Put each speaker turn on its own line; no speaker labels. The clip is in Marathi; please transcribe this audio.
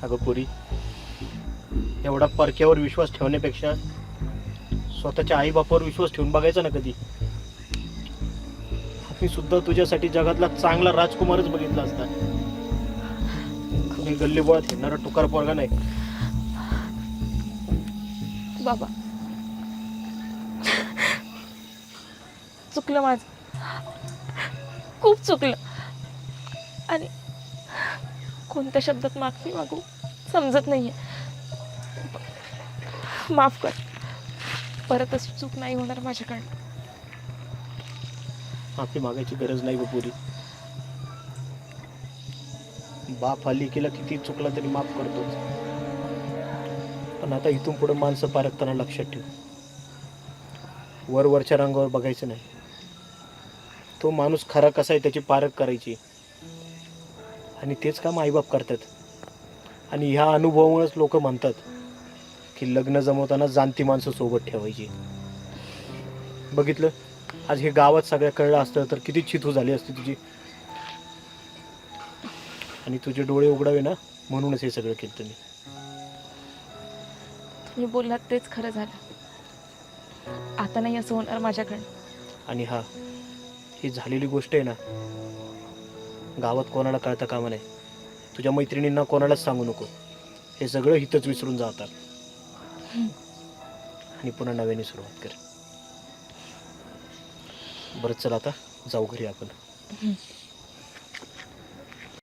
अगं पुरी, एवढा परक्यावर विश्वास ठेवण्यापेक्षा स्वतःच्या आई बापावर विश्वास ठेवून बघायचा ना कधी. मी सुद्धा तुझ्यासाठी जगातला चांगला राजकुमारच बघितला असता. मी गल्लीबोळात हिंडणारा टुकार पोरगा नाही.
बाबा, चुकलं माझं, खूप चुकलं. आणि कोणत्या शब्दात माफी मागू समजत नाहीये. माफ कर, परत अशी चूक नाही होणार माझ्याकडनं.
माफी मागायची गरज नाही पुरी. बाप हा लेकीला किती चुकला तरी माफ करतोच. पण आता इथून पुढे माणसं पारखताना लक्षात ठेव, वरवरच्या रंगावर बघायचं नाही. तो माणूस खरा कसा आहे त्याची पारख करायची. आणि तेच काम आईबाप करतात. आणि ह्या अनुभवामुळेच लोक म्हणतात की लग्न जमवताना जाणती माणसं सोबत ठेवायची. बघितलं, आज हे गावात सगळ्या कळलं असतं तर किती चितू झाली असती तुझी. आणि तुझे डोळे उघडावे ना म्हणूनच हे सगळं केलं मी.
तुम्ही बोललात तेच खरं झालं. आता नाही असं होणार माझ्याकडनं.
आणि हा, ही झालेली गोष्ट आहे ना, गावात कोणाला कळता कामा नाही. तुझ्या मैत्रिणींना कोणालाच सांगू नको. हे सगळं हितच विसरून जातात आणि पुन्हा नव्याने सुरुवात कर. बरं चल आता जाऊ घरी आपण.